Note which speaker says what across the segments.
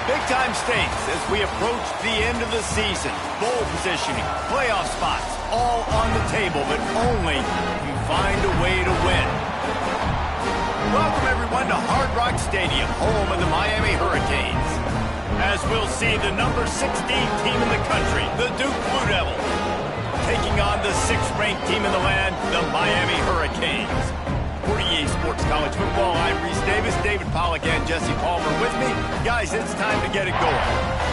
Speaker 1: Big-time stakes as we approach the end of the season. Bowl positioning, playoff spots, all on the table, but only if you find a way to win. Welcome, everyone, to Hard Rock Stadium, home of the Miami Hurricanes. As we'll see the number 16 team in the country, the Duke Blue Devils, taking on the 6th-ranked team in the land, the Miami Hurricanes. For EA Sports College Football, I'm Reese Davis, David Pollack, and Jesse Palmer with me. Guys, it's time to get it going.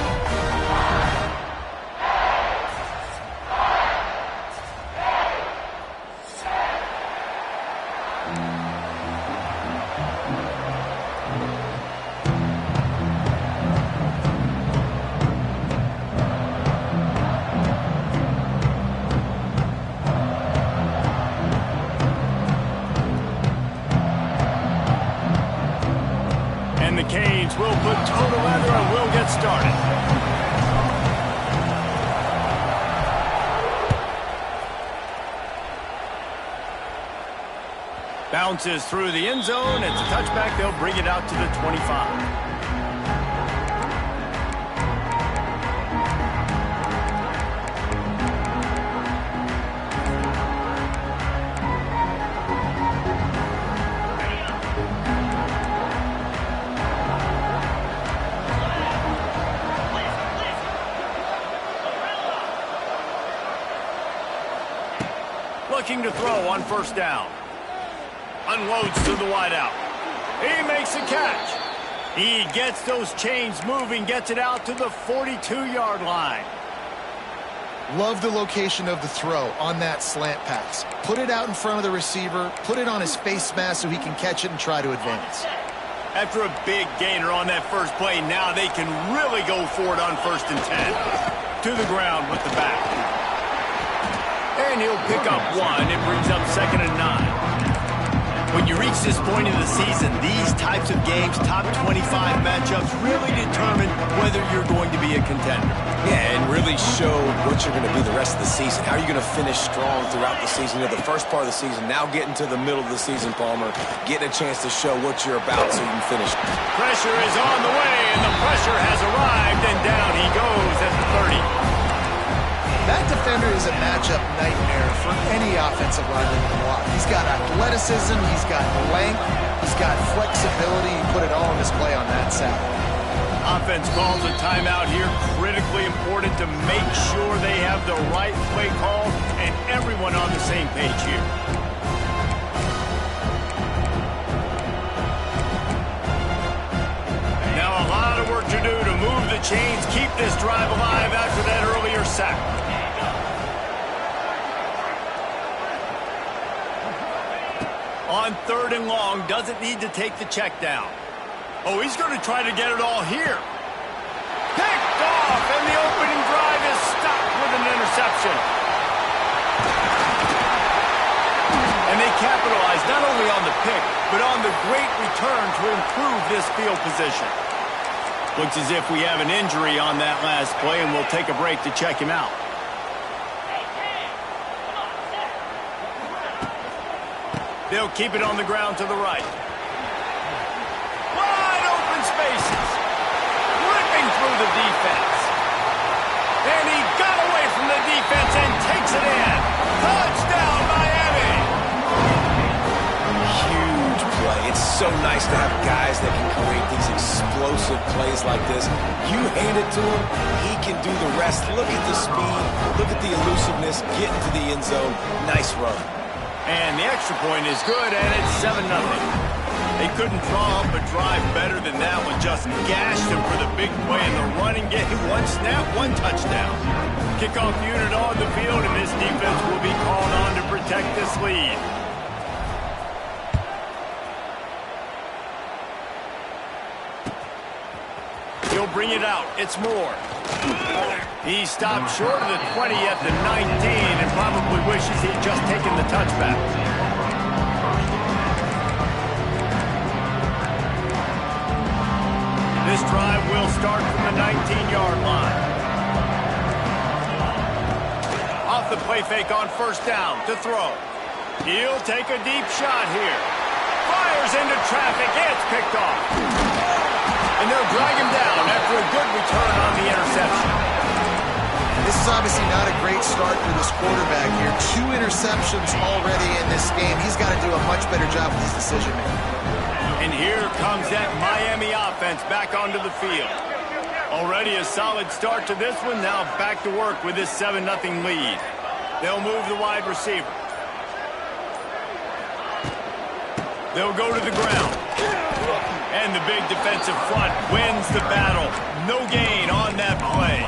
Speaker 1: And the Canes will put total leather and we'll get started. Bounces through the end zone. It's a touchback. They'll bring it out to the 25. Looking to throw on first down. Unloads to the wideout. He makes a catch. He gets those chains moving, gets it out to the 42-yard line.
Speaker 2: Love the location of the throw on that slant pass. Put it out in front of the receiver, put it on his face mask so he can catch it and try to advance.
Speaker 1: After a big gainer on that first play, now they can really go for it on 1st and 10. To the ground with the back. And he'll pick up one. It brings up 2nd and 9. When you reach this point in the season, these types of games, top 25 matchups, really determine whether you're going to be a contender.
Speaker 3: Yeah, and really show what you're going to be the rest of the season. How are you going to finish strong throughout the season? You know, the first part of the season, now getting to the middle of the season, Palmer, getting a chance to show what you're about so you can finish.
Speaker 1: Pressure is on the way, and the pressure has arrived, and down he goes at the 30.
Speaker 2: That defender is a matchup nightmare for any offensive lineman to block. He's got athleticism, he's got length, he's got flexibility. He put it all in display on that side.
Speaker 1: Offense calls a timeout here. Critically important to make sure they have the right play call and everyone on the same page here. Now a lot of work to do to move the chains, keep this drive alive after that earlier sack. On 3rd and long, doesn't need to take the check down. Oh, he's going to try to get it all here. Picked off, and the opening drive is stopped with an interception. And they capitalize not only on the pick, but on the great return to improve this field position. Looks as if we have an injury on that last play, and we'll take a break to check him out. They'll keep it on the ground to the right. Wide open spaces. Ripping through the defense. And he got away from the defense and takes it in. Touchdown, Miami!
Speaker 3: Huge play. It's so nice to have guys that can create these explosive plays like this. You hand it to him, he can do the rest. Look at the speed. Look at the elusiveness. Get into the end zone. Nice run.
Speaker 1: And the extra point is good, and it's 7-0. They couldn't draw up a drive better than that one. Just gashed him for the big play in the running game. One snap, one touchdown. Kickoff unit on the field, and this defense will be called on to protect this lead. bring it out. It's Moore. He stopped short of the 20 at the 19 and probably wishes he'd just taken the touchback. This drive will start from the 19-yard line. Off the play fake on first down to throw. He'll take a deep shot here. Fires into traffic. It's picked off. And they'll drag him down after a good return on the interception.
Speaker 2: This is obviously not a great start for this quarterback here. 2 interceptions already in this game. He's got to do a much better job with his decision-making.
Speaker 1: And here comes that Miami offense back onto the field. Already a solid start to this one. Now back to work with this 7-0 lead. They'll move the wide receiver. They'll go to the ground. And the big defensive front wins the battle. No gain on that play.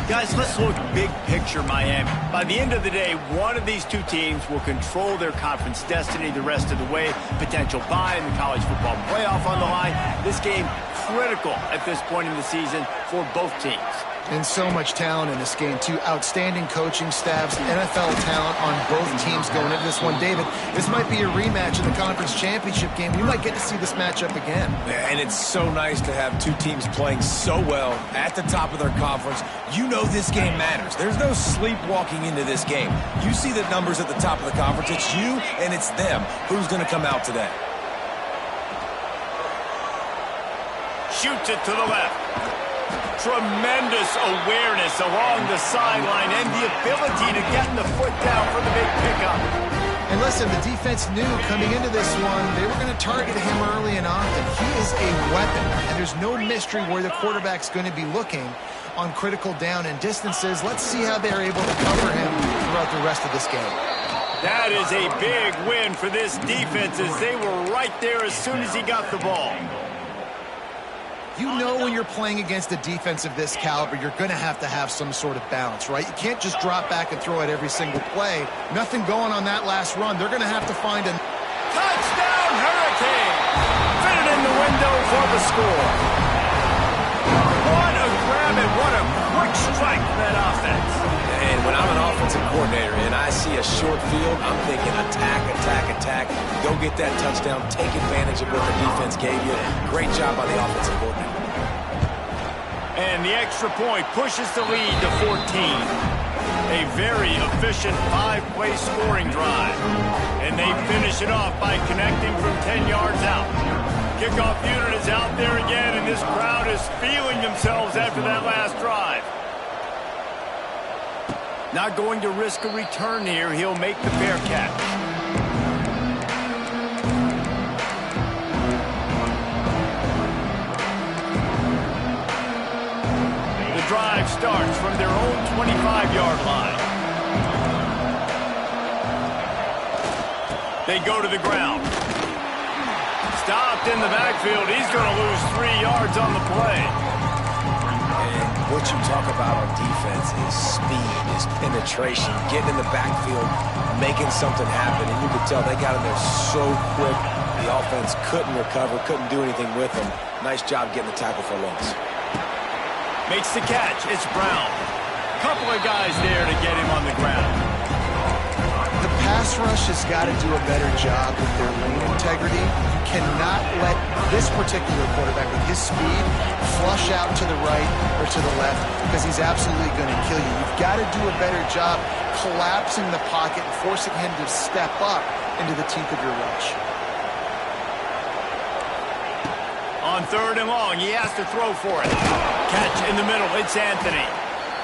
Speaker 1: Guys, let's look big picture Miami. By the end of the day, one of these two teams will control their conference destiny the rest of the way. Potential bye in the college football playoff on the line. This game critical at this point in the season for both teams.
Speaker 2: And so much talent in this game, too. Outstanding coaching staffs, NFL talent on both teams going into this one. David, this might be a rematch in the conference championship game. We might get to see this matchup again.
Speaker 3: And it's so nice to have two teams playing so well at the top of their conference. You know this game matters. There's no sleepwalking into this game. You see the numbers at the top of the conference. It's you and it's them. Who's going to come out today?
Speaker 1: Shoots it to the left. Tremendous awareness along the sideline and the ability to get the foot down for the big pickup.
Speaker 2: And listen, the defense knew coming into this one, they were going to target him early and often. He is a weapon, and there's no mystery where the quarterback's going to be looking on critical down and distances. Let's see how they're able to cover him throughout the rest of this game.
Speaker 1: That is a big win for this defense as they were right there as soon as he got the ball.
Speaker 2: You know when you're playing against a defense of this caliber, you're going to have some sort of balance, right? You can't just drop back and throw it every single play. Nothing going on that last run. They're going to have to find a...
Speaker 1: Touchdown, Hurricane! Fit it in the window for the score. What a grab and what a quick strike for that offense.
Speaker 3: And when I'm an offensive coordinator and I see a short field, I'm thinking attack, attack, attack. Go get that touchdown. Take advantage of what the defense gave you. Great job by the offensive coordinator.
Speaker 1: And the extra point pushes the lead to 14. A very efficient 5-play scoring drive. And they finish it off by connecting from 10 yards out. Kickoff unit is out there again, and this crowd is feeling themselves after that last drive. Not going to risk a return here. He'll make the fair catch. The drive starts from their own 25-yard line. They go to the ground. Stopped in the backfield. He's going to lose 3 yards on the play.
Speaker 3: What you talk about on defense is speed, is penetration, getting in the backfield, making something happen. And you could tell they got in there so quick. The offense couldn't recover, couldn't do anything with them. Nice job getting the tackle for loss.
Speaker 1: Makes the catch. It's Brown. Couple of guys there to get him on the ground.
Speaker 2: The pass rush has got to do a better job with their lane integrity. You cannot let this particular quarterback with his speed flush out to the right or to the left because he's absolutely going to kill you. You've got to do a better job collapsing the pocket and forcing him to step up into the teeth of your rush.
Speaker 1: On 3rd and long, he has to throw for it. Catch in the middle. It's Anthony.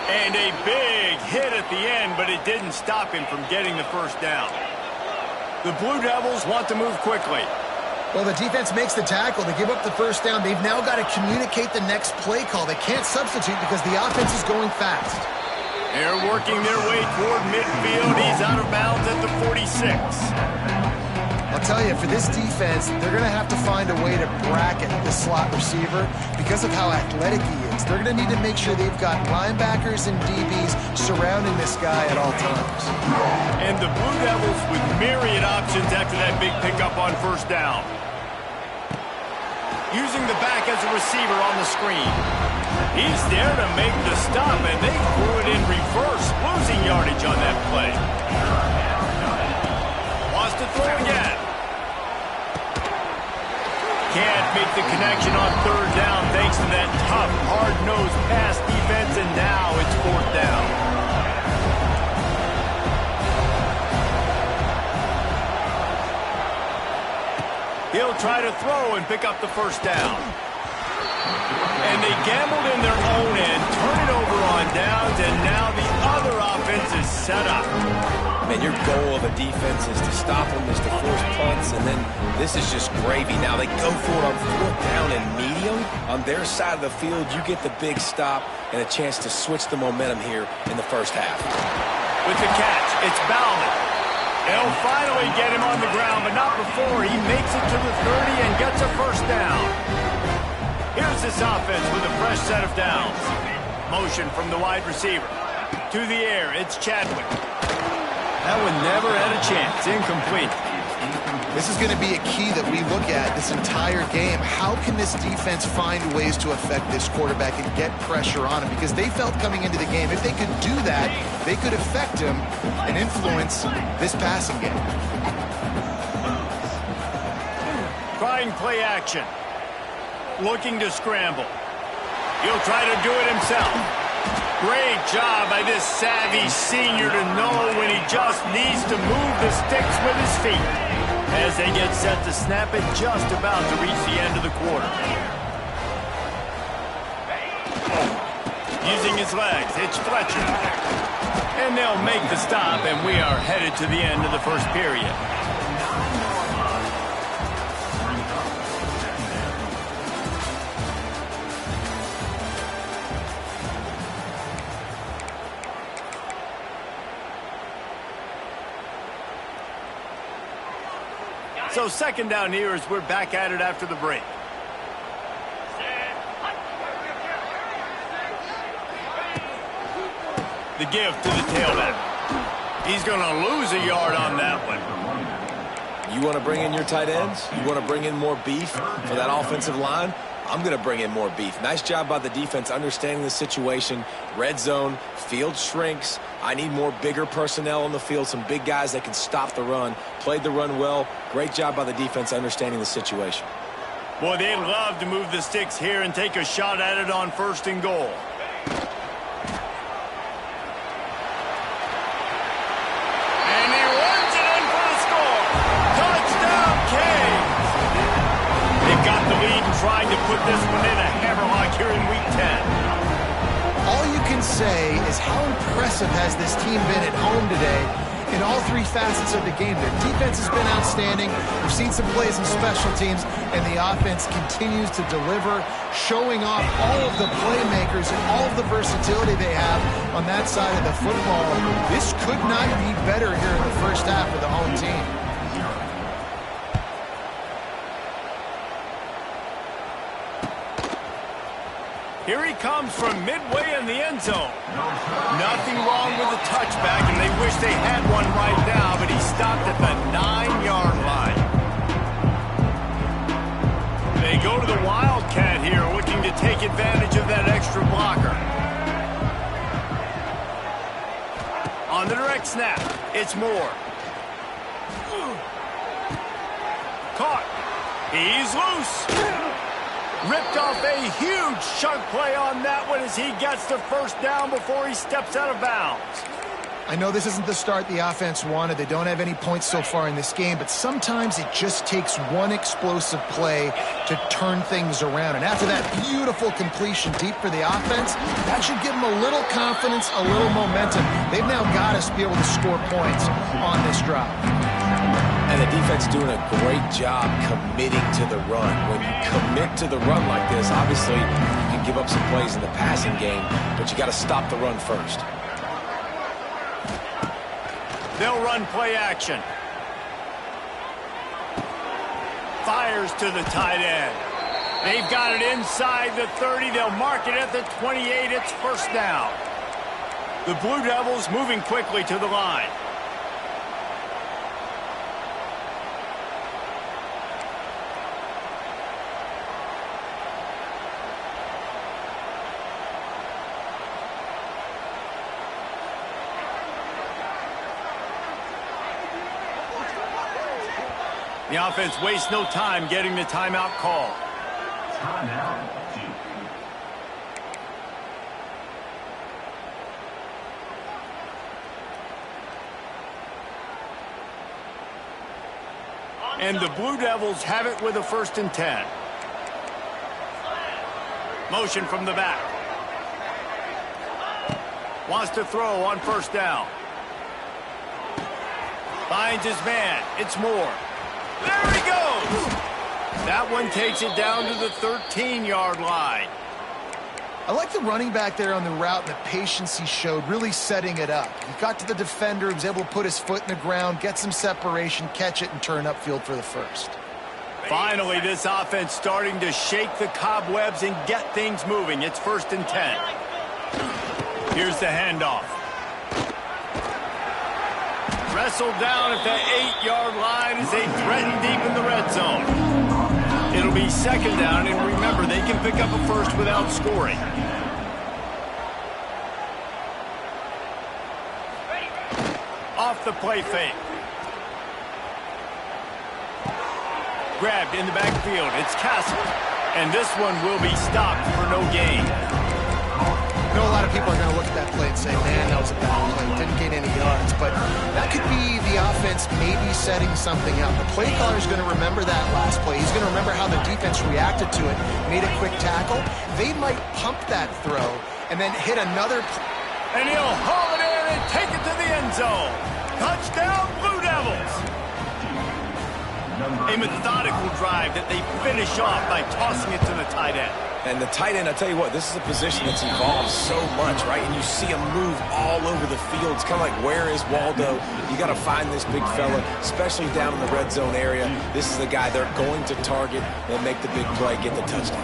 Speaker 1: And a big hit at the end, but it didn't stop him from getting the first down. The Blue Devils want to move quickly.
Speaker 2: Well, the defense makes the tackle. They give up the first down. They've now got to communicate the next play call. They can't substitute because the offense is going fast.
Speaker 1: They're working their way toward midfield. He's out of bounds at the 46.
Speaker 2: I'll tell you, for this defense, they're going to have to find a way to bracket the slot receiver because of how athletic he is. They're going to need to make sure they've got linebackers and DBs surrounding this guy at all times.
Speaker 1: And the Blue Devils with myriad options after that big pickup on first down. Using the back as a receiver on the screen. He's there to make the stop, and they threw it in reverse, losing yardage on that play. Wants to throw again. Can't make the connection on third down thanks to that tough, hard-nosed pass defense, and now it's fourth down. He'll try to throw and pick up the first down. And they gambled in their own end, turn it over on downs, and now the other offense is set up.
Speaker 3: Man, your goal of a defense is to stop them, is to force punts, and then this is just gravy. Now they go for it on fourth down and medium. On their side of the field, you get the big stop and a chance to switch the momentum here in the first half.
Speaker 1: With the catch, it's Bauman. They'll finally get him on the ground, but not before he makes it to the 30 and gets a first down. Here's this offense with a fresh set of downs. Motion from the wide receiver. To the air, it's Chadwick. That one never had a chance. Incomplete.
Speaker 2: This is going to be a key that we look at this entire game. How can this defense find ways to affect this quarterback and get pressure on him? Because they felt coming into the game, if they could do that, they could affect him and influence this passing game.
Speaker 1: Trying play action. Looking to scramble. He'll try to do it himself. Great job by this savvy senior to know when he just needs to move the sticks with his feet. As they get set to snap it, just about to reach the end of the quarter. Using his legs, it's Fletcher. And they'll make the stop, and we are headed to the end of the first period. So second down here as we're back at it after the break. The give to the tailback. He's going to lose a yard on that one.
Speaker 3: You want to bring in your tight ends? You want to bring in more beef for that offensive line? I'm going to bring in more beef. Nice job by the defense understanding the situation. Red zone, field shrinks. I need more bigger personnel on the field, some big guys that can stop the run. Played the run well. Great job by the defense understanding the situation.
Speaker 1: Boy, they'd love to move the sticks here and take a shot at it on first and goal. And he runs it in for the score. Touchdown, Canes! They've got the lead and trying to put this one in a hammerlock here in Week 10.
Speaker 2: All you can say is how impressive has this team been at home today in all three facets of the game. Their defense has been outstanding. We've seen some plays in special teams, and the offense continues to deliver, showing off all of the playmakers and all of the versatility they have on that side of the football. This could not be better here in the first half of the home team.
Speaker 1: Here he comes from midway in the end zone. Nothing wrong with the touchback, and they wish they had one right now, but he stopped at the 9-yard line. They go to the Wildcat here, looking to take advantage of that extra blocker. On the direct snap, it's Moore. Caught. He's loose. Ripped off a huge chunk play on that one as he gets the first down before he steps out of bounds.
Speaker 2: I know this isn't the start the offense wanted. They don't have any points so far in this game, but sometimes it just takes one explosive play to turn things around. And after that beautiful completion deep for the offense, that should give them a little confidence, a little momentum. They've now got us to be able to score points on this drive.
Speaker 3: And the defense doing a great job committing to the run. When you commit to the run like this, obviously you can give up some plays in the passing game, but you got to stop the run first.
Speaker 1: They'll run play action. Fires to the tight end. They've got it inside the 30. They'll mark it at the 28. It's first down. The Blue Devils moving quickly to the line. The offense wastes no time getting the timeout call.
Speaker 4: Timeout.
Speaker 1: And the Blue Devils have it with a 1st and 10. Motion from the back. Wants to throw on 1st down. Finds his man. It's Moore. There he goes! That one takes it down to the 13-yard line.
Speaker 2: I like the running back there on the route and the patience he showed, really setting it up. He got to the defender, he was able to put his foot in the ground, get some separation, catch it, and turn upfield for the 1st.
Speaker 1: Finally, this offense starting to shake the cobwebs and get things moving. It's 1st and 10. Here's the handoff. Wrestled down at the 8-yard line as they threaten deep in the red zone. It'll be 2nd down, and remember, they can pick up a 1st without scoring. Off the play fake. Grabbed in the backfield. It's Castle. And this one will be stopped for no gain.
Speaker 2: I know a lot of people are going to look at that play and say, man, that was a bad play. Didn't gain any yards. But that could be the offense maybe setting something up. The play caller is going to remember that last play. He's going to remember how the defense reacted to it, made a quick tackle. They might pump that throw and then hit another.
Speaker 1: And he'll haul it in and take it to the end zone. Touchdown, Blue Devils. A methodical drive that they finish off by tossing it to the tight end.
Speaker 3: And the tight end, I tell you what, this is a position that's evolved so much, right? And you see him move all over the field. It's kind of like, where is Waldo? You got to find this big fella, especially down in the red zone area. This is the guy they're going to target and make the big play, get the touchdown.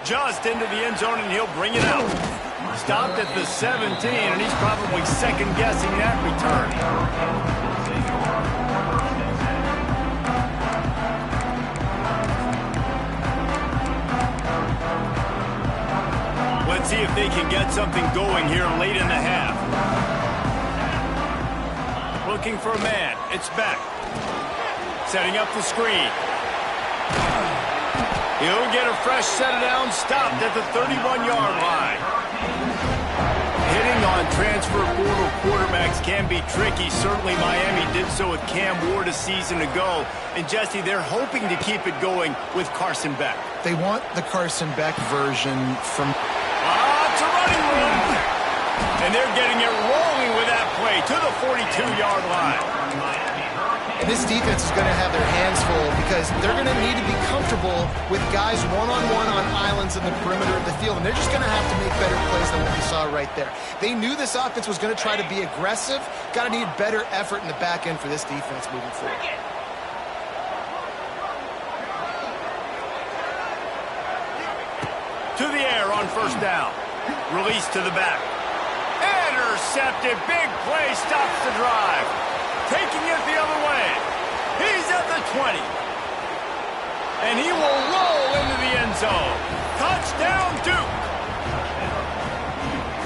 Speaker 1: Just into the end zone, and he'll bring it out. Stopped at the 17, and he's probably second-guessing that return. Let's see if they can get something going here late in the half. Looking for a man. It's Beck. Setting up the screen. He'll get a fresh set of down, stopped at the 31-yard line. Hitting on transfer portal quarterbacks can be tricky. Certainly Miami did so with Cam Ward a season ago. And Jesse, they're hoping to keep it going with Carson Beck.
Speaker 2: They want the Carson Beck version from...
Speaker 1: It's a running room. And they're getting it rolling with that play to the 42-yard line.
Speaker 2: And this defense is going to have their hands full because they're going to need to be comfortable with guys one-on-one on islands in the perimeter of the field. And they're just going to have to make better plays than what we saw right there. They knew this offense was going to try to be aggressive. Got to need better effort in the back end for this defense moving forward.
Speaker 1: To the air on 1st down. Release to the back. Intercepted. Big play stops the drive. Taking it the other way. He's at the 20. And he will roll into the end zone. Touchdown, Duke.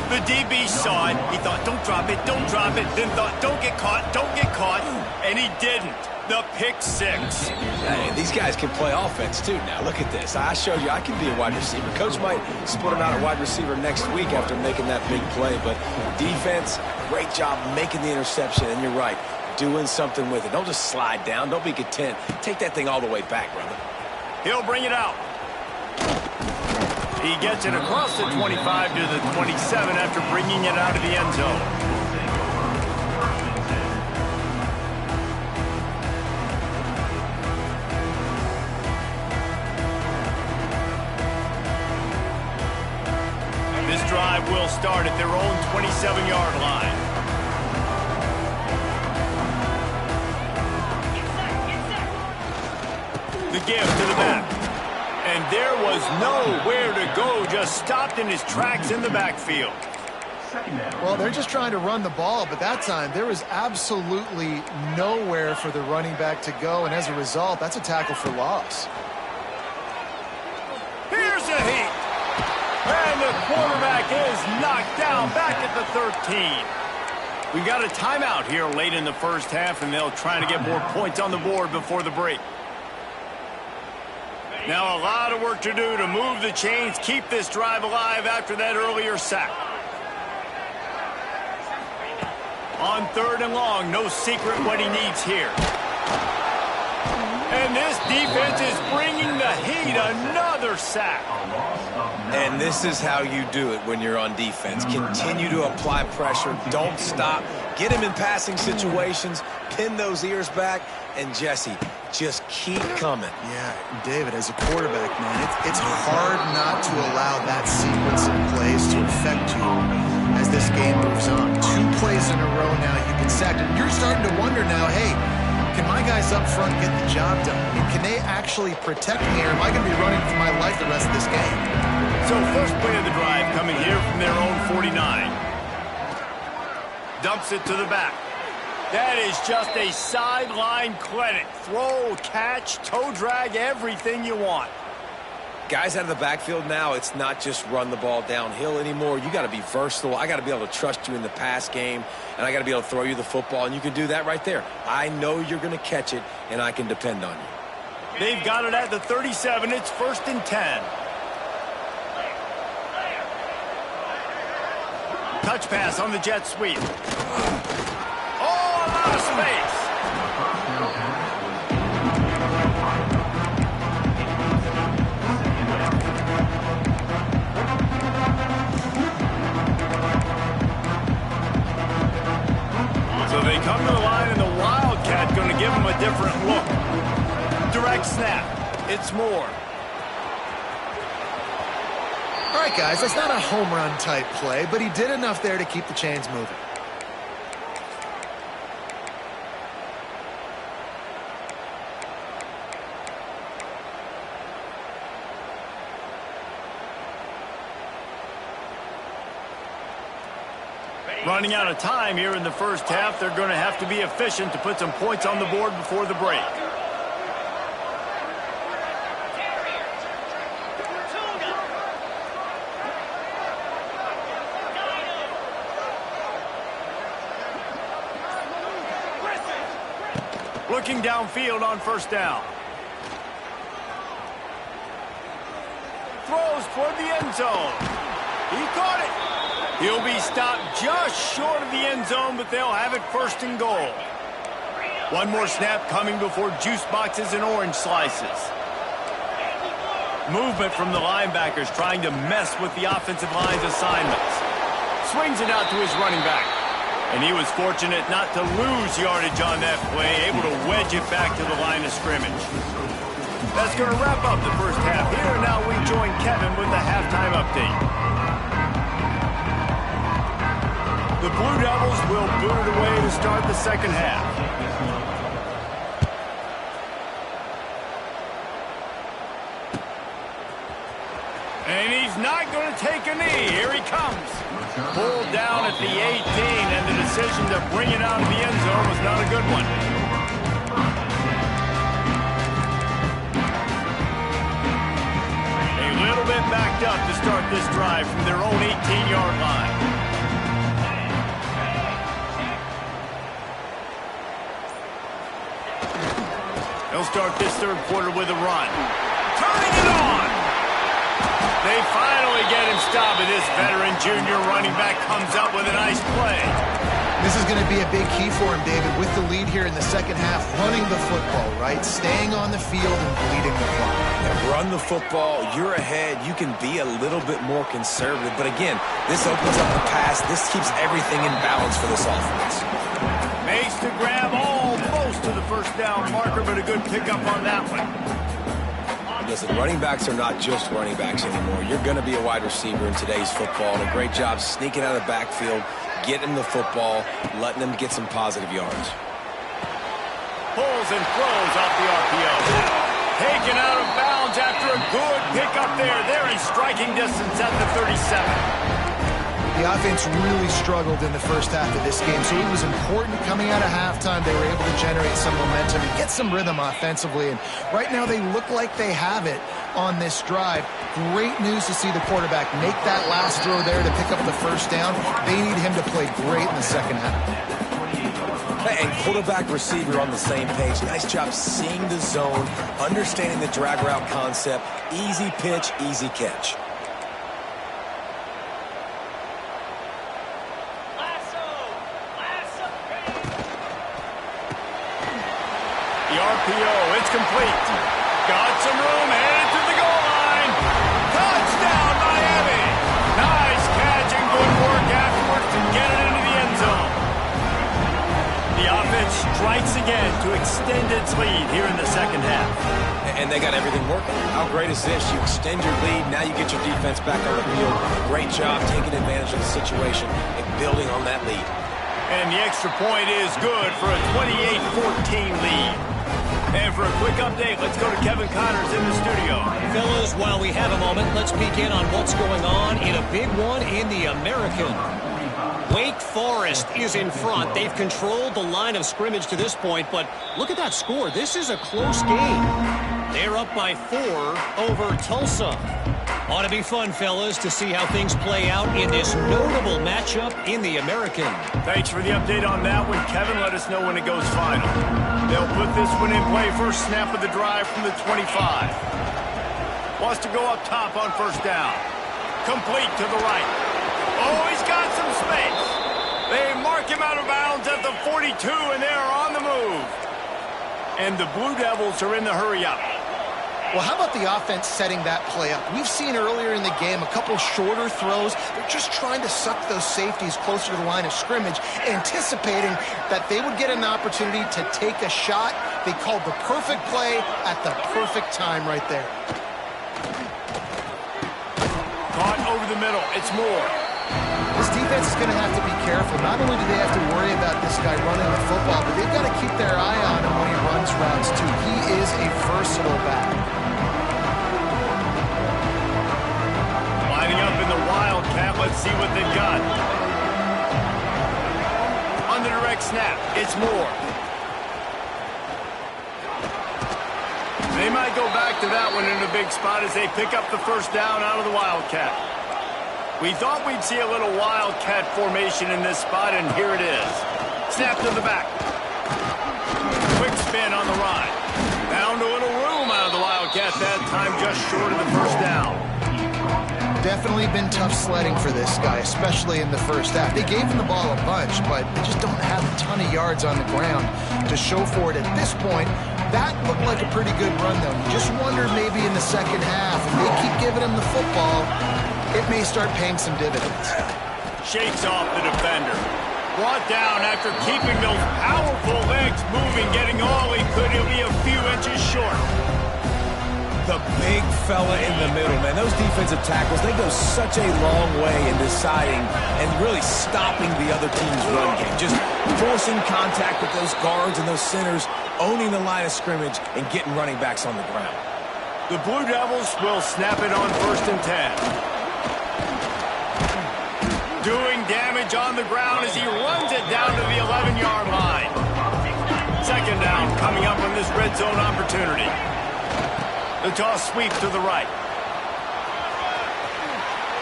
Speaker 1: The DB saw it. He thought, don't drop it, don't drop it. Then thought, don't get caught, don't get caught. And he didn't. The pick six.
Speaker 3: Hey, these guys can play offense, too. Now, look at this. I showed you I can be a wide receiver. Coach might split him out at wide receiver next week after making that big play. But defense, great job making the interception. And you're right, doing something with it. Don't just slide down. Don't be content. Take that thing all the way back, brother.
Speaker 1: He'll bring it out. He gets it across the 25 to the 27 after bringing it out of the end zone. This drive will start at their own 27-yard line. The give to the back. And there was nowhere to go, just stopped in his tracks in the backfield.
Speaker 2: Well, they're just trying to run the ball, but that time there was absolutely nowhere for the running back to go, and as a result, that's a tackle for loss.
Speaker 1: Here's a heat. And the quarterback is is knocked down back at the 13. We got a timeout here late in the first half, and they'll try to get more points on the board before the break. Now a lot of work to do to move the chains, keep this drive alive after that earlier sack. On 3rd and long, no secret what he needs here. And this defense is bringing the heat. Another sack.
Speaker 3: And this is how you do it when you're on defense. Continue to apply pressure. Don't stop. Get him in passing situations. Pin those ears back. And, Jesse, just keep coming.
Speaker 2: Yeah, David, as a quarterback, man, it's hard not to allow that sequence of plays to affect you as this game moves on. 2 plays in a row now, you've been sacked. And you're starting to wonder now, hey, can my guys up front get the job done? I mean, can they actually protect me, or am I going to be running for my life the rest of this game?
Speaker 1: So first play of the drive coming here from their own 49. Dumps it to the back. That is just a sideline clinic. Throw, catch, toe drag, everything you want.
Speaker 3: Guys out of the backfield now, it's not just run the ball downhill anymore. You got to be versatile. I got to be able to trust you in the pass game, and I got to be able to throw you the football, and you can do that right there. I know you're going to catch it, and I can depend on you.
Speaker 1: They've got it at the 37. It's 1st and 10. Touch pass on the jet sweep. Oh, a lot of space. So they come to the line, and the Wildcat going to give them a different look. Direct snap. It's Moore.
Speaker 2: All right, guys, that's not a home run type play, but he did enough there to keep the chains moving.
Speaker 1: Running out of time here in the first half. They're going to have to be efficient to put some points on the board before the break. Looking downfield on 1st down. Throws toward the end zone. He caught it. He'll be stopped just short of the end zone, but they'll have it 1st and goal. One more snap coming before juice boxes and orange slices. Movement from the linebackers trying to mess with the offensive line's assignments. Swings it out to his running back. And he was fortunate not to lose yardage on that play, able to wedge it back to the line of scrimmage. That's going to wrap up the first half here. And now we join Kevin with the halftime update. The Blue Devils will boot it away to start the second half. And he's not going to take a knee. Here he comes. Pulled down at the 18, and the decision to bring it out of the end zone was not a good one. A little bit backed up to start this drive from their own 18-yard line. They'll start this third quarter with a run. Turning it on! They finally get him stopped, and this veteran junior running back comes up with a nice play.
Speaker 2: This is going to be a big key for him, David, with the lead here in the second half, running the football, right? Staying on the field and bleeding the clock.
Speaker 3: Yeah, run the football. You're ahead. You can be a little bit more conservative. But again, this opens up the pass. This keeps everything in balance for this offense.
Speaker 1: Makes the grab almost to the 1st down marker, but a good pickup on that one.
Speaker 3: Listen, running backs are not just running backs anymore. You're going to be a wide receiver in today's football, and a great job sneaking out of the backfield, getting the football, letting them get some positive yards.
Speaker 1: Pulls and throws off the RPO. Taken out of bounds after a good pickup there. They're in striking distance at the 37.
Speaker 2: The offense really struggled in the first half of this game, so it was important coming out of halftime. They were able to generate some momentum and get some rhythm offensively, and right now they look like they have it on this drive. Great news to see the quarterback make that last throw there to pick up the first down. They need him to play great in the second half.
Speaker 3: And quarterback receiver on the same page. Nice job seeing the zone, understanding the drag route concept. Easy pitch, easy catch.
Speaker 1: The RPO, it's complete. Got some room, headed to the goal line. Touchdown, Miami. Nice catch and good work afterwards to get it into the end zone. The offense strikes again to extend its lead here in the second half.
Speaker 3: And they got everything working. How great is this? You extend your lead, now you get your defense back on the field. Great job taking advantage of the situation and building on that lead.
Speaker 1: And the extra point is good for a 28-14 lead. And for a quick update, let's go to Kevin Connors in the studio.
Speaker 5: Fellas, while we have a moment, let's peek in on what's going on in a big one in the American. Wake Forest is in front. They've controlled the line of scrimmage to this point, but look at that score. This is a close game. They're up by 4 over Tulsa. Ought to be fun, fellas, to see how things play out in this notable matchup in the American.
Speaker 1: Thanks for the update on that one, Kevin. Let us know when it goes final. They'll put this one in play. First snap of the drive from the 25. Wants to go up top on first down. Complete to the right. Oh, he's got some space. They mark him out of bounds at the 42, and they are on the move. And the Blue Devils are in the hurry-up.
Speaker 2: Well, how about the offense setting that play up? We've seen earlier in the game a couple shorter throws. They're just trying to suck those safeties closer to the line of scrimmage, anticipating that they would get an opportunity to take a shot. They called the perfect play at the perfect time right there.
Speaker 1: Caught over the middle. It's Moore.
Speaker 2: This defense is going to have to be careful. Not only do they have to worry about this guy running the football, but they've got to keep their eye on him when he runs routes, too. He is a versatile back.
Speaker 1: Lining up in the Wildcat. Let's see what they've got. On the direct snap, it's Moore. They might go back to that one in a big spot as they pick up the first down out of the Wildcat. We thought we'd see a little Wildcat formation in this spot, and here it is. Snap to the back. Quick spin on the run. Found a little room out of the Wildcat that time, just short of the first down.
Speaker 2: Definitely been tough sledding for this guy, especially in the first half. They gave him the ball a bunch, but they just don't have a ton of yards on the ground to show for it at this point. That looked like a pretty good run, though. You just wonder maybe in the second half, if they keep giving him the football, it may start paying some dividends.
Speaker 1: Shakes off the defender. Brought down after keeping those powerful legs moving, getting all he could. He'll be a few inches short.
Speaker 3: The big fella in the middle, man. Those defensive tackles, they go such a long way in deciding and really stopping the other team's run game. Just forcing contact with those guards and those centers, owning the line of scrimmage, and getting running backs on the ground.
Speaker 1: The Blue Devils will snap it on 1st and 10. Doing damage on the ground as he runs it down to the 11-yard line. Second down coming up on this red zone opportunity. The toss sweep to the right.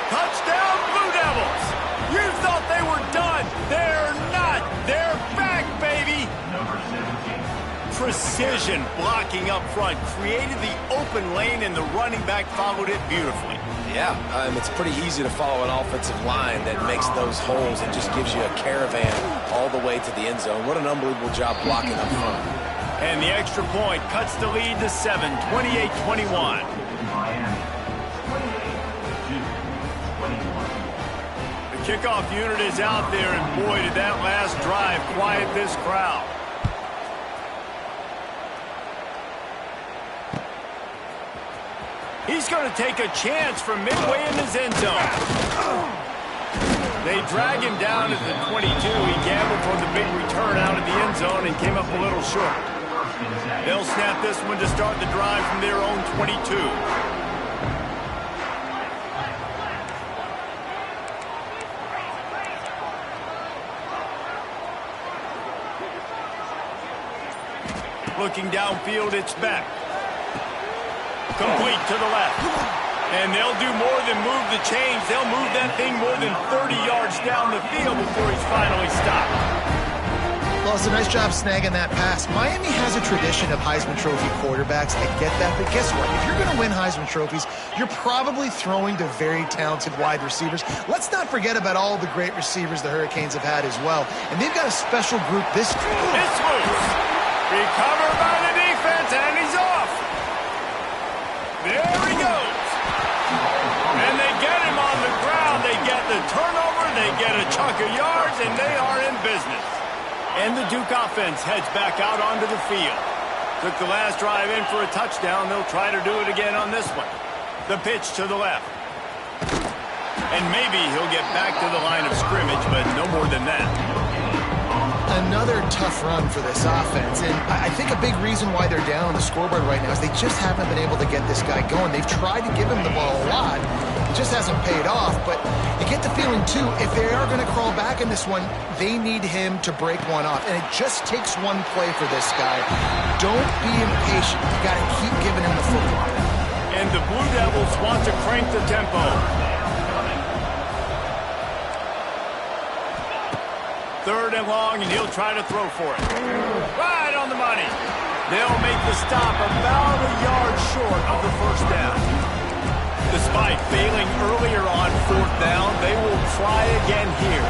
Speaker 1: Touchdown, Blue Devils! You thought they were done. They're not. They're back, baby! Precision blocking up front created the open lane, and the running back followed it beautifully.
Speaker 3: Yeah, it's pretty easy to follow an offensive line that makes those holes and just gives you a caravan all the way to the end zone. What an unbelievable job blocking up front.
Speaker 1: And the extra point cuts the lead to 7, 28-21. The kickoff unit is out there, and boy, did that last drive quiet this crowd. He's going to take a chance from midway in his end zone. They drag him down at the 22. He gambled for the big return out of the end zone and came up a little short. They'll snap this one to start the drive from their own 22. Looking downfield, it's Beck. Complete to the left. And they'll do more than move the chains. They'll move that thing more than 30 yards down the field before he's finally stopped.
Speaker 2: Well, it's a nice job snagging that pass. Miami has a tradition of Heisman Trophy quarterbacks. I get that, but guess what? If you're going to win Heisman Trophies, you're probably throwing to very talented wide receivers. Let's not forget about all the great receivers the Hurricanes have had as well. And they've got a special group this...
Speaker 1: It's loose. Recovered by the defense, and he's off. There he goes. And they get him on the ground. They get the turnover. They get a chunk of yards, and they are in business. And the Duke offense heads back out onto the field. Took the last drive in for a touchdown. They'll try to do it again on this one. The pitch to the left. And maybe he'll get back to the line of scrimmage, but no more than that.
Speaker 2: Another tough run for this offense, and I think a big reason why they're down on the scoreboard right now is they just haven't been able to get this guy going. They've tried to give him the ball a lot. It just hasn't paid off, but you get the feeling, too, if they are going to crawl back in this one, they need him to break one off, and it just takes one play for this guy. Don't be impatient. You got to keep giving him the football.
Speaker 1: And the Blue Devils want to crank the tempo. Third and long, and he'll try to throw for it. Right on the money. They'll make the stop about a yard short of the first down. Despite failing earlier on fourth down, they will try again here.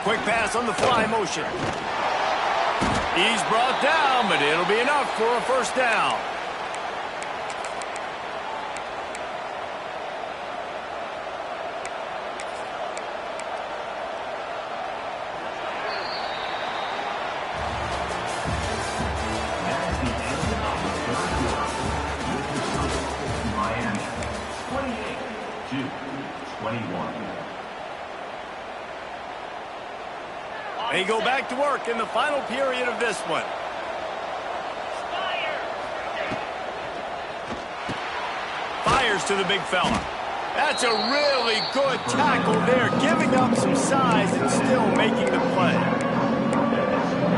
Speaker 1: Quick pass on the fly motion. He's brought down, but it'll be enough for a first down.
Speaker 4: That's the end of the third quarter. With the score, Miami 28-21.
Speaker 1: They go back to work in the final period of this one. Fires to the big fella. That's a really good tackle there, giving up some size and still making the play.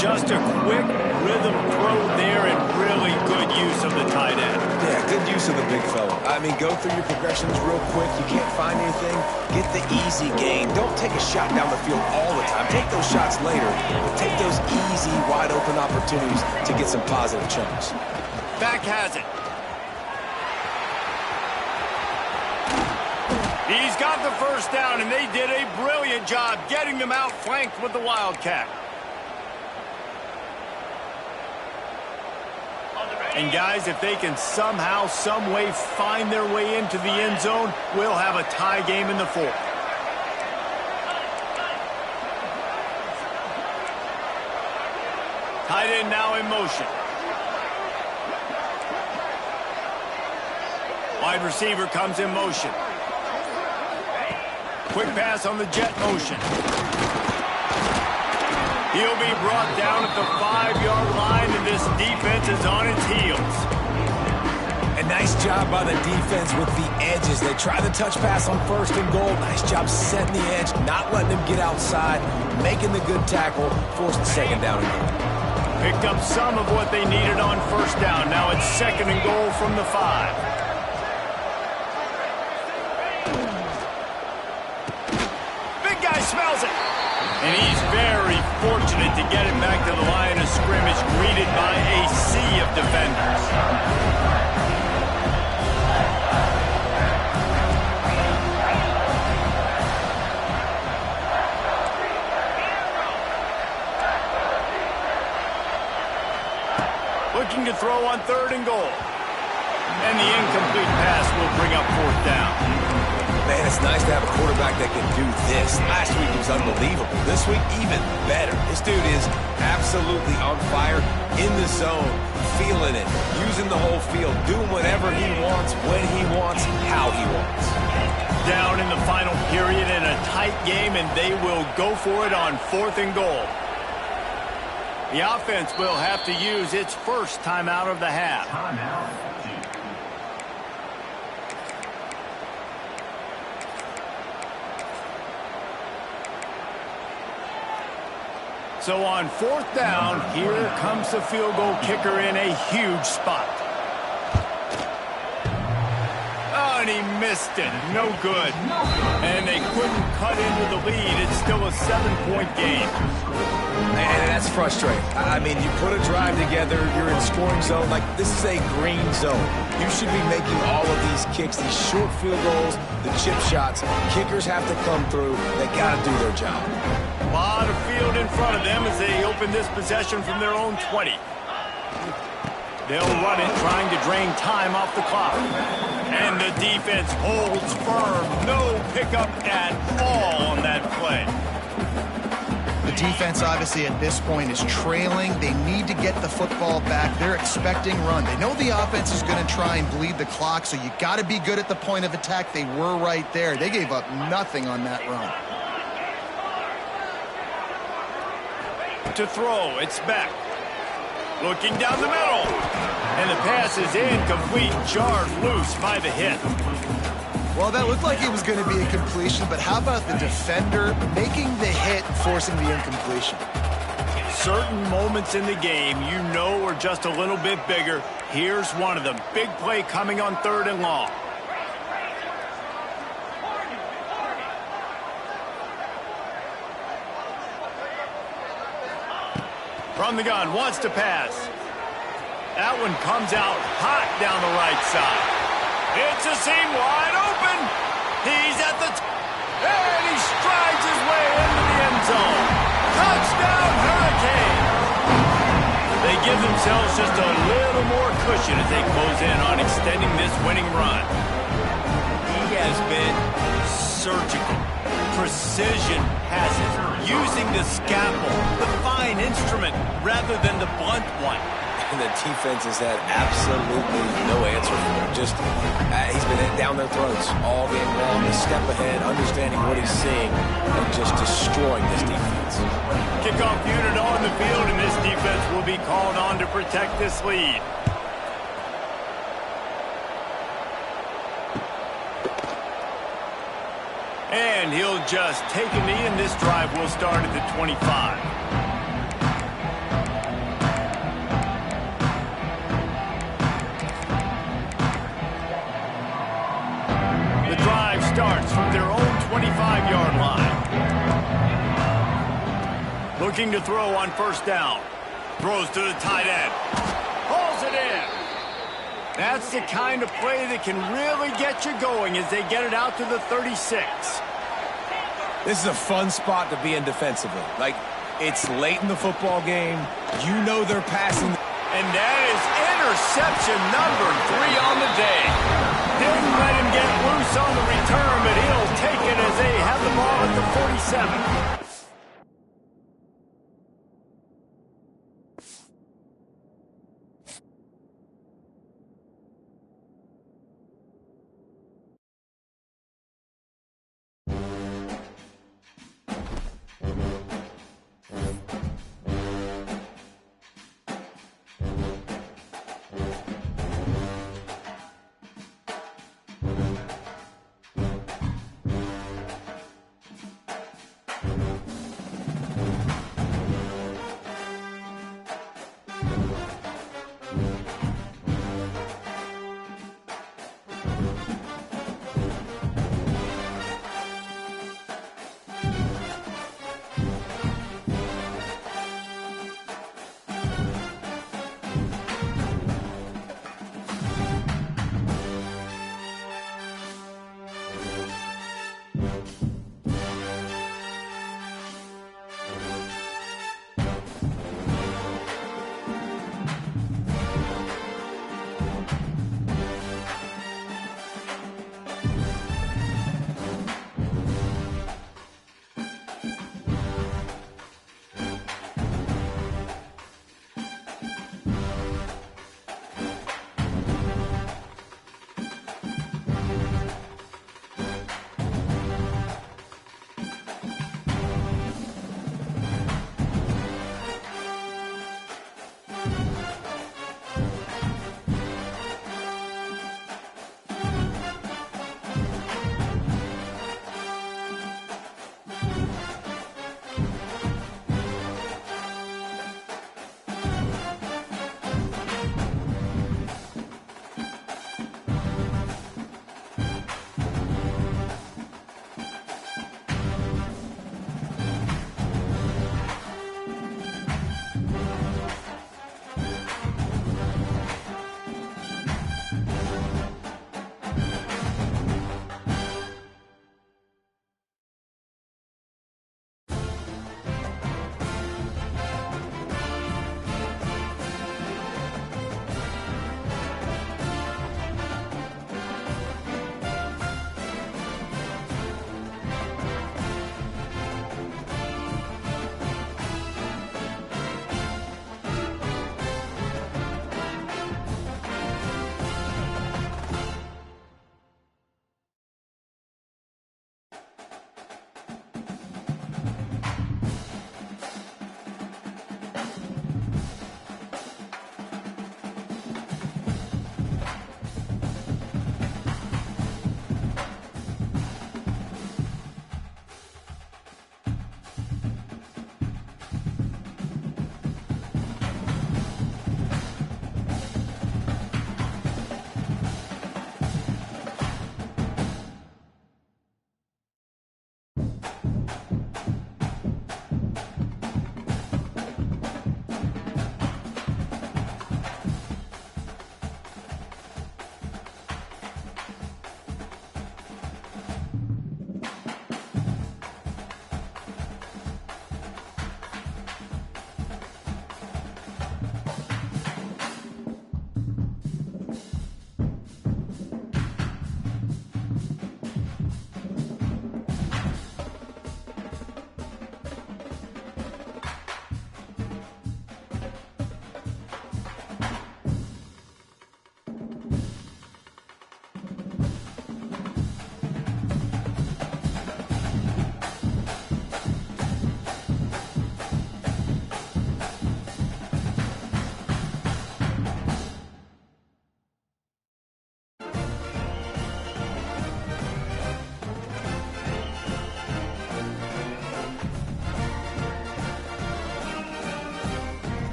Speaker 1: Just a quick rhythm throw there and really good use of the tight end.
Speaker 3: Yeah, good use of the big fella. I mean, go through your progressions real quick. You can't find anything. Get the easy gain. Don't take a shot down the field all the time. Take those shots later, but take those easy, wide-open opportunities to get some positive chunks.
Speaker 1: Back has it. He's got the first down, and they did a brilliant job getting them outflanked with the Wildcat. And guys, if they can somehow, some way find their way into the end zone, we'll have a tie game in the fourth. Tight end now in motion. Wide receiver comes in motion. Quick pass on the jet motion. He'll be brought down at the 5-yard line, and this defense is on its heels.
Speaker 3: A nice job by the defense with the edges. They try the touch pass on first and goal. Nice job setting the edge, not letting him get outside, making the good tackle, forced the second down and goal.
Speaker 1: Picked up some of what they needed on first down. Now it's second and goal from the 5. Smells it. And he's very fortunate to get it back to the line of scrimmage, greeted by a sea of defenders. Looking to throw on third and goal. And the incomplete pass will bring up fourth down.
Speaker 3: Man, it's nice to have a quarterback that can do this. Last week he was unbelievable. This week, even better. This dude is absolutely on fire, in the zone, feeling it, using the whole field, doing whatever he wants, when he wants, how he wants.
Speaker 1: Down in the final period in a tight game, and they will go for it on fourth and goal. The offense will have to use its first timeout of the half. So on 4th down, here comes the field goal kicker in a huge spot. Oh, and he missed it. No good. And they couldn't cut into the lead. It's still a 7-point game.
Speaker 3: And that's frustrating. I mean, you put a drive together, you're in scoring zone. Like, this is a green zone. You should be making all of these kicks, these short field goals, the chip shots. Kickers have to come through. They got to do their job.
Speaker 1: A lot of field in front of them as they open this possession from their own 20. They'll run it, trying to drain time off the clock. And the defense holds firm. No pickup at all on that play.
Speaker 2: The defense, obviously, at this point is trailing. They need to get the football back. They're expecting run. They know the offense is going to try and bleed the clock, so you got to be good at the point of attack. They were right there. They gave up nothing on that run.
Speaker 1: To throw, it's back. Looking down the middle. And the pass is incomplete. Jarred loose by the hit.
Speaker 2: Well, that looked like it was going to be a completion, but how about the defender making the hit and forcing the incompletion?
Speaker 1: Certain moments in the game you know are just a little bit bigger. Here's one of them. Big play coming on 3rd and long. From the gun, wants to pass. That one comes out hot down the right side. It's a seam wide open. He's at the and he strides his way into the end zone. Touchdown, Hurricane. They give themselves just a little more cushion as they close in on extending this winning run. He has been surgical. Precision has it. Using the scalpel, the fine instrument, rather than the blunt one.
Speaker 3: And the defense has had absolutely no answer for him. Just, he's been down their throats all game long. A step ahead, understanding what he's seeing, and just destroying this defense.
Speaker 1: Kickoff unit on the field, and this defense will be called on to protect this lead. And he'll just take a knee, and this drive will start at the 25. The drive starts from their own 25-yard line. Looking to throw on 1st down. Throws to the tight end. Pulls it in. That's the kind of play that can really get you going as they get it out to the 36.
Speaker 3: This is a fun spot to be in defensively. Like, it's late in the football game. You know they're passing.
Speaker 1: And that is interception number 3 on the day. Didn't let him get loose on the return, but he'll take it as they have the ball at the 47.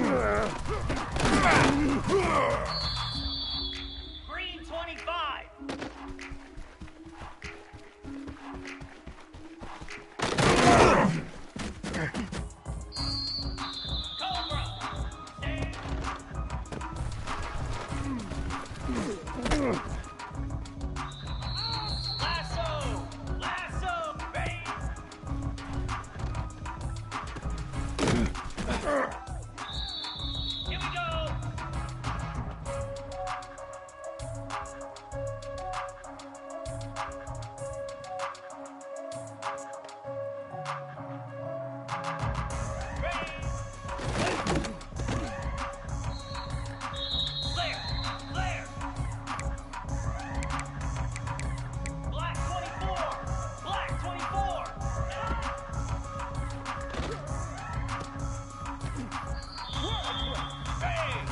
Speaker 6: Green 25. Cobra. Stay. Lasso. Lasso. Bait. Here we go. Flare! Flare! Black 24! Black 24! Bang!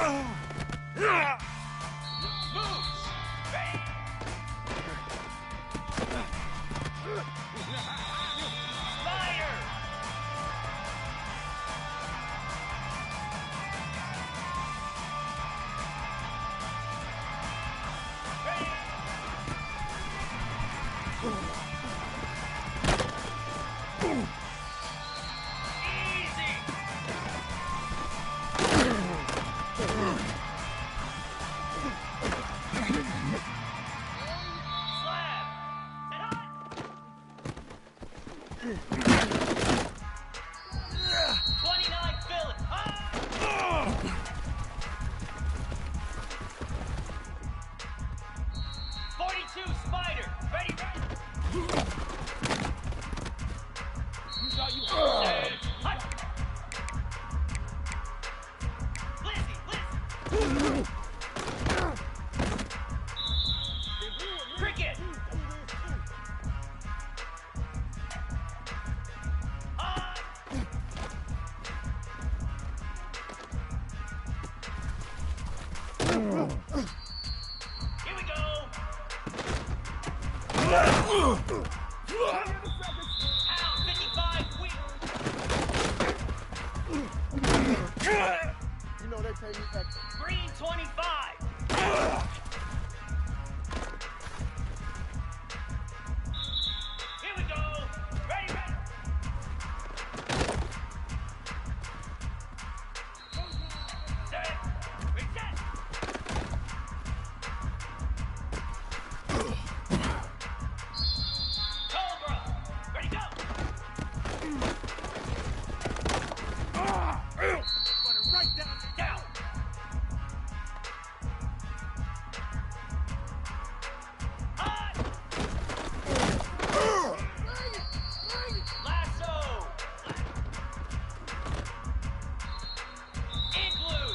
Speaker 6: Spider! Easy! Slab! Set hot! 29 Phillips! Ah! 42 Spider! Ready, ready! Stand. Hot! Lizzie, Lizzie! Cricket! On! Here we go! Pound 55 wheel!
Speaker 7: You know they pay me extra.
Speaker 6: Green 25! Here we go! Ready, ready! Set! Reset! Cobra! Ready, go! Right down! Down! Hot! Lasso! Igloo!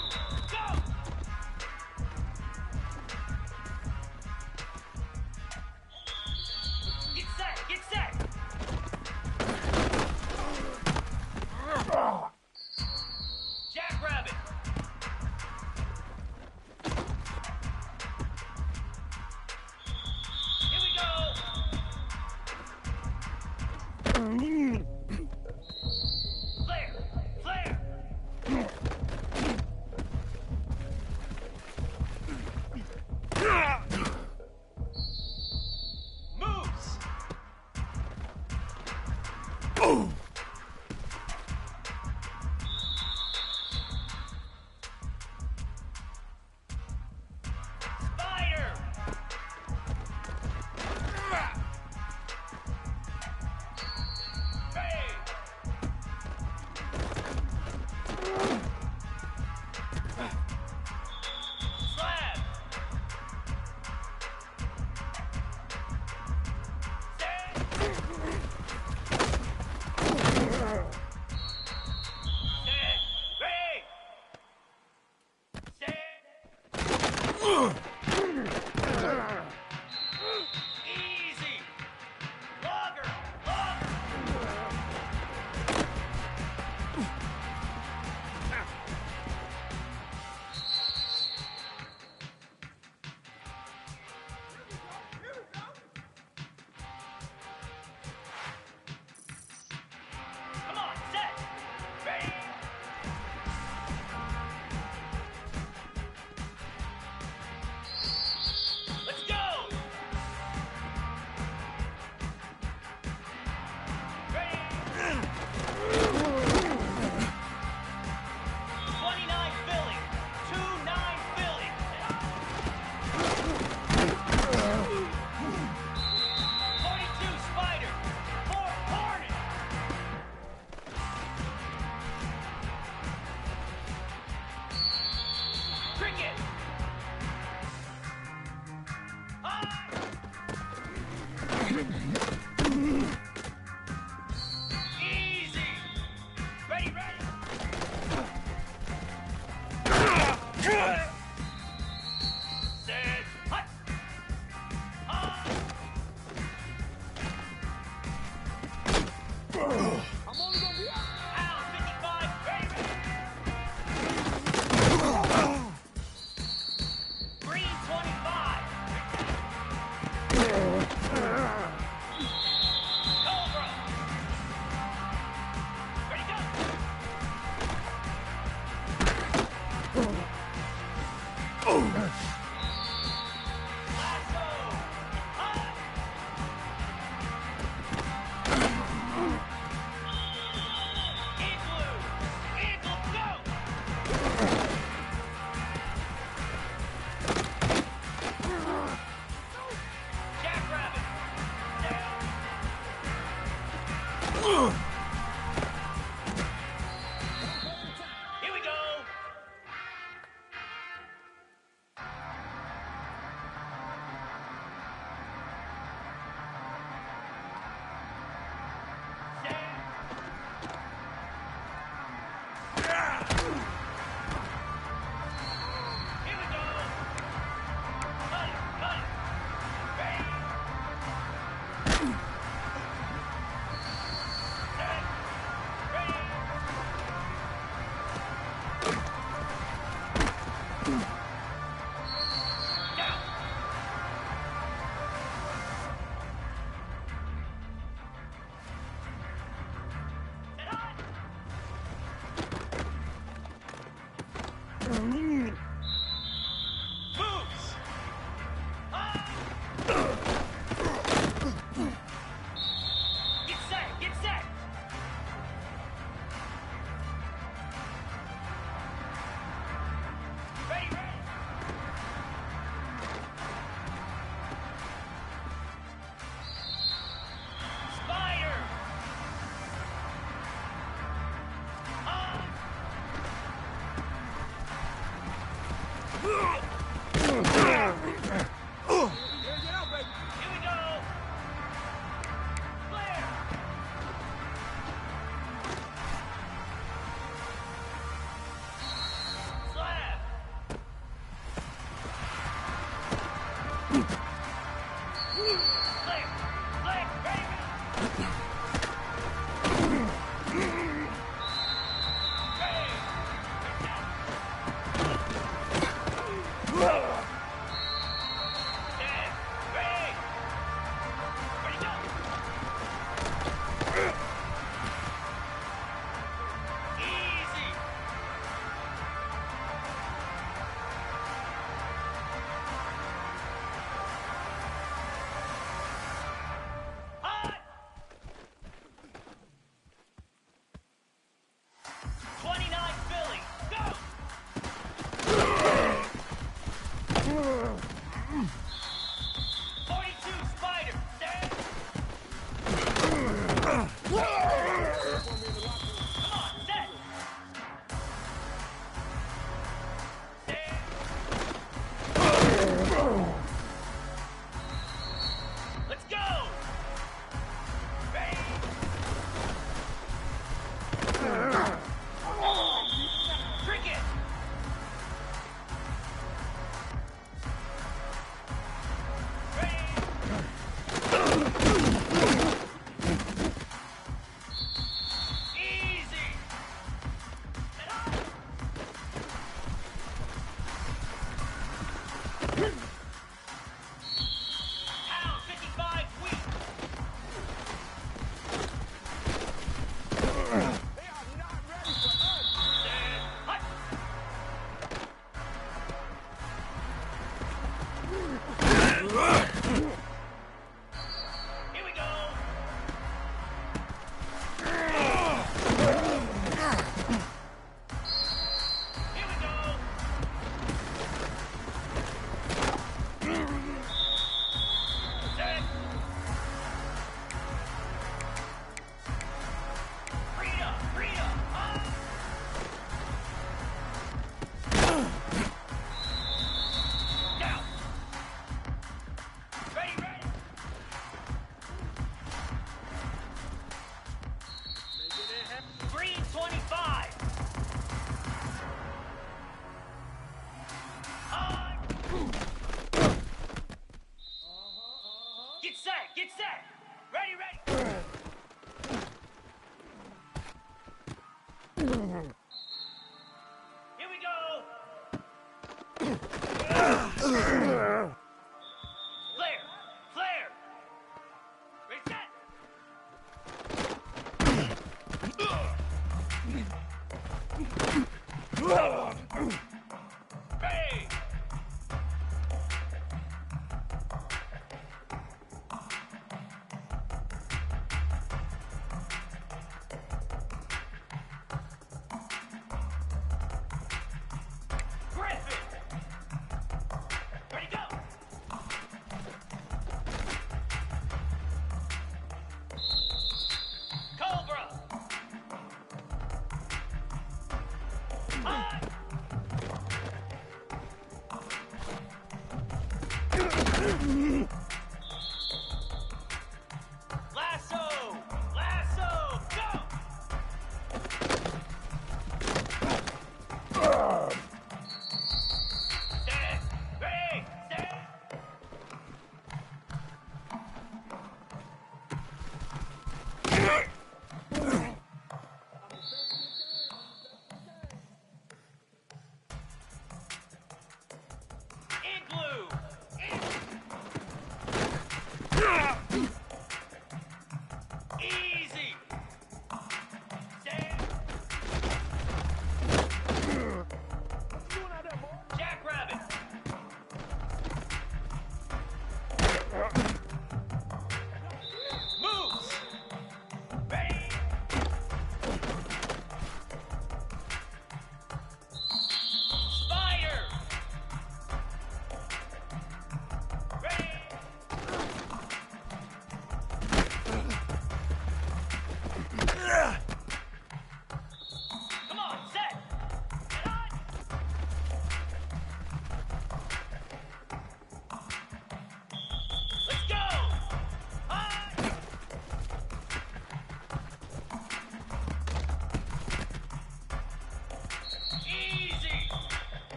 Speaker 6: Go! Get set! Get set! Jackrabbit! Here we go! Flare! Flare! Moves! Spider! Hey! Slab! Stand! Stand! Ready! Stand! Easy! Logger! Logger! Come on, set! Ready!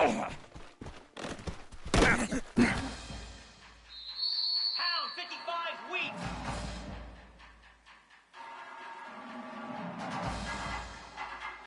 Speaker 6: Set.